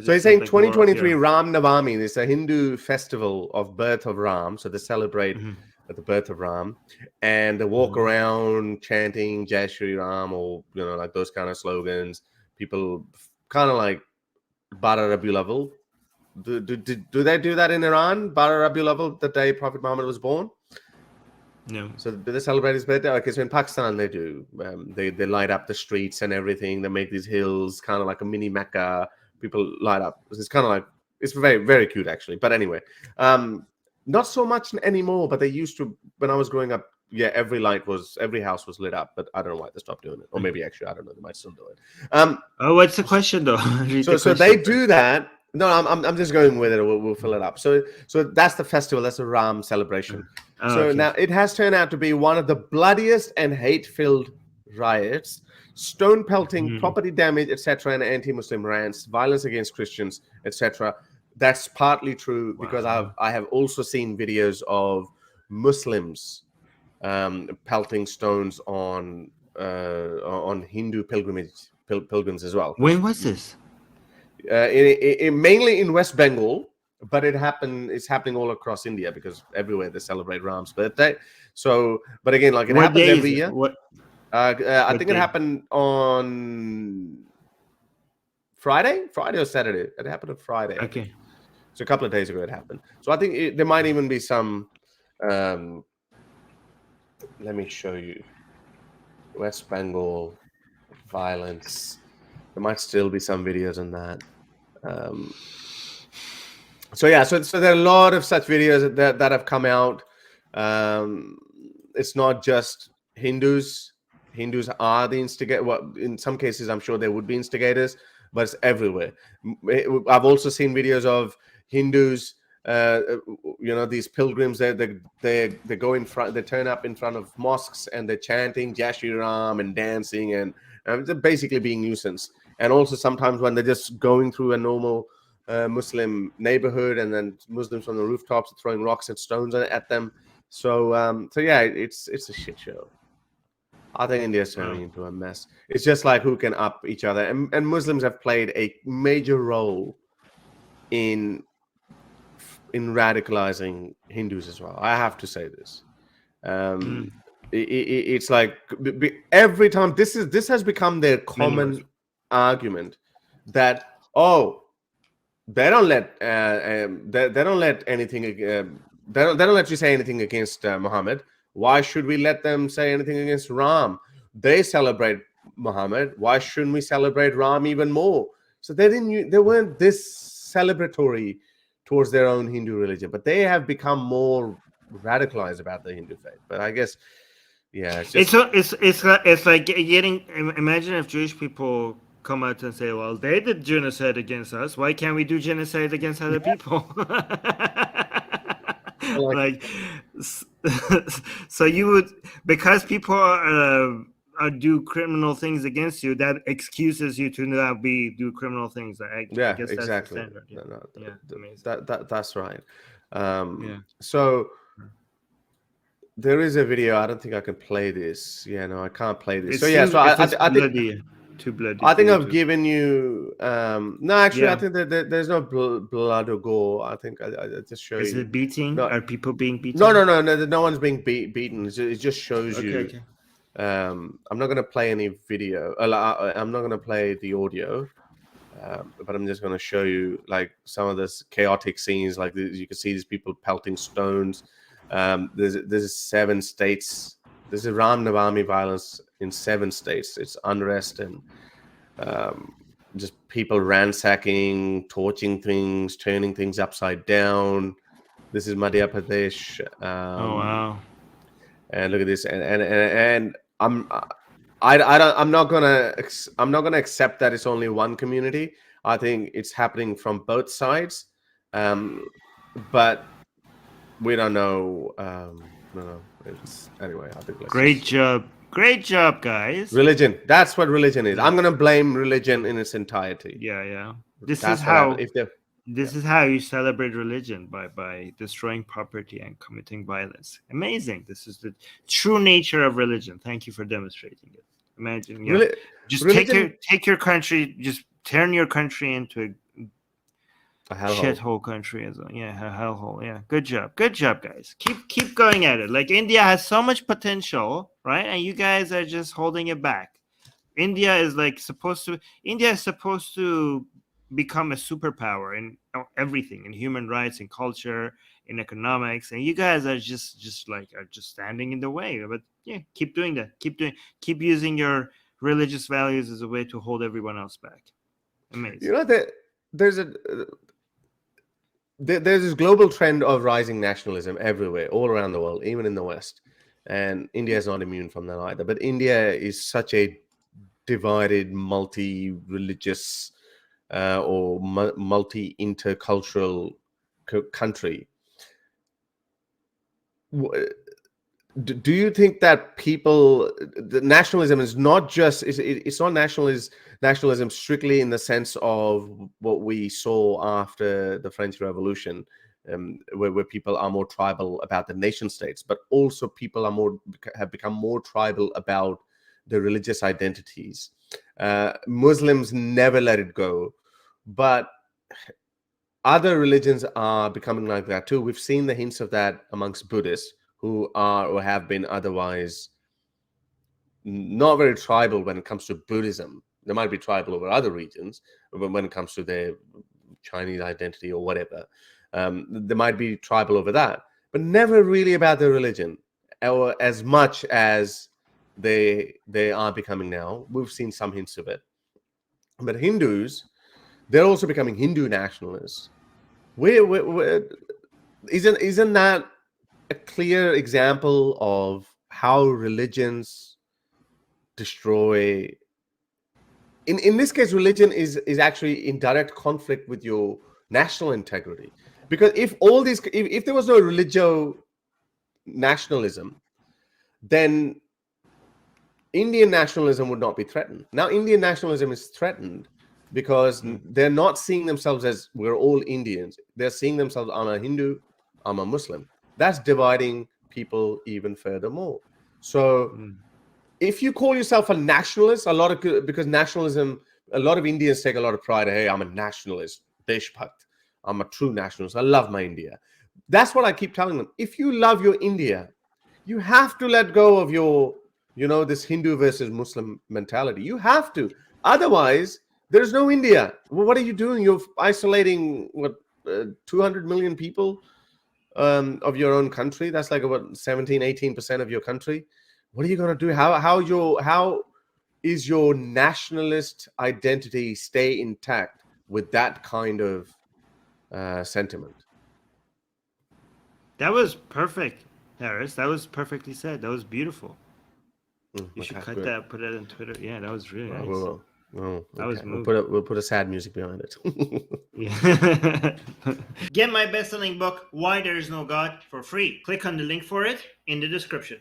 So he's saying 2023 Ram Navami. It's a Hindu festival of birth of Ram. So they celebrate the birth of Ram, and they walk around chanting Jai Shri Ram, or like those kind of slogans. People kind of like Bara Rabiul Awwal. Do they do that in Iran? Bara Rabiul Awwal, the day Prophet Muhammad was born? No. So do they celebrate his birthday? Okay, so in Pakistan they do. They light up the streets and everything. They make these hills kind of like a mini Mecca. People light up. It's kind of like, it's very, very cute actually. But anyway, not so much anymore. But they used to, when I was growing up, yeah, every house was lit up. But I don't know why they stopped doing it. Or maybe actually, I don't know, they might still do it. What's the question though? So they do that. No, I'm just going with it. We'll fill it up. So that's the festival. That's a Ram celebration. Now it has turned out to be one of the bloodiest and hate-filled riots, stone pelting, property damage, etc., and anti-Muslim rants, violence against Christians, etc. That's partly true because I have also seen videos of Muslims pelting stones on Hindu pilgrims as well. When was this? Mainly in West Bengal, but it's happening all across India because everywhere they celebrate Ram's birthday. So, but again, like it happens every year. I think it happened on Friday or Saturday. It happened on Friday. Okay. So a couple of days ago it happened. So I think there might even be some. Let me show you. West Bengal violence. There might still be some videos on that. So there are a lot of such videos that have come out. It's not just Hindus. Hindus are the instigators. Well, in some cases, I'm sure there would be instigators, but it's everywhere. I've also seen videos of Hindus. These pilgrims. They go in front. They turn up in front of mosques and they're chanting Jai Shri Ram and dancing and they're basically being nuisance. And also sometimes when they're just going through a normal Muslim neighborhood and then Muslims from the rooftops are throwing rocks and stones at them. So yeah, it's a shit show. I think India's turning into a mess. It's just like who can up each other. And Muslims have played a major role in radicalizing Hindus as well. I have to say this. It's like every time this has become their common argument that they don't let anything they don't let you say anything against Muhammad. Why should we let them say anything against Ram? They celebrate Muhammad. Why shouldn't we celebrate Ram even more? So they weren't this celebratory towards their own Hindu religion, but they have become more radicalized about the Hindu faith. But I guess, yeah, it's like getting. Imagine if Jewish people come out and say, "Well, they did genocide against us. Why can't we do genocide against other people?" So you would, because people do criminal things against you, that excuses you to not do criminal things. I guess exactly. That's right. So there is a video. I don't think I can play this. Yeah, no, I can't play this. I think. Too bloody. I think I've given you. No, actually, I think that there's no blood or gore. I think I just show you. Is it beating? No. Are people being beaten? No one's being beaten. It just shows you. Okay. I'm not going to play any video. I'm not going to play the audio, but I'm just going to show you like some of this chaotic scenes. Like you can see these people pelting stones. There's 7 states. This is Ram Navami violence in 7 states. It's unrest and just people ransacking, torching things, turning things upside down. This is Madhya Pradesh. Oh wow! And look at this. And I'm not gonna accept that it's only one community. I think it's happening from both sides, but we don't know. No. Anyway, I think. Great job, guys. Religion. That's what religion is. I'm gonna blame religion in its entirety. Yeah. This is how you celebrate religion, by destroying property and committing violence. Amazing. This is the true nature of religion. Thank you for demonstrating it. Imagine, take your country, just turn your country into shithole country as well. Yeah, hellhole. Yeah, good job, guys. Keep going at it. Like India has so much potential, right? And you guys are just holding it back. India is supposed to become a superpower in everything, in human rights, in culture, in economics, and you guys are just standing in the way. But yeah, keep doing that. Keep using your religious values as a way to hold everyone else back. Amazing. You know that there's this global trend of rising nationalism everywhere, all around the world, even in the West, and India is not immune from that either. But India is such a divided, multi-religious or multi-intercultural country. Do you think that the nationalism is not just, it's not nationalism strictly in the sense of what we saw after the French Revolution, where people are more tribal about the nation states, but also people have become more tribal about the religious identities. Muslims never let it go, but other religions are becoming like that too. We've seen the hints of that amongst Buddhists, who are or have been otherwise not very tribal when it comes to Buddhism. They might be tribal over other regions, but when it comes to their Chinese identity or whatever, they might be tribal over that, but never really about their religion, or as much as they are becoming now. We've seen some hints of it. But Hindus, they're also becoming Hindu nationalists. Isn't that a clear example of how religions destroy? In this case, religion is actually in direct conflict with your national integrity, because if there was no religio nationalism, then Indian nationalism would not be threatened. Now Indian nationalism is threatened because they're not seeing themselves as we're all Indians. They're seeing themselves, I'm a Hindu, I'm a Muslim. That's dividing people even furthermore. So if you call yourself a nationalist, because nationalism, a lot of Indians take a lot of pride. Hey, I'm a nationalist, Deshbhakt. I'm a true nationalist. I love my India. That's what I keep telling them. If you love your India, you have to let go of your, this Hindu versus Muslim mentality. You have to. Otherwise, there's no India. Well, what are you doing? You're isolating 200 million people of your own country. That's like about 17-18% of your country. What are you going to do? How is your nationalist identity stay intact with that kind of sentiment? That was perfect, Harris. That was perfectly said. That was beautiful. You should cut that, put it on Twitter. Yeah, that was really nice. Oh, okay. That was we'll put a sad music behind it. Yeah. Get my best-selling book, Why There Is No God, for free. Click on the link for it in the description.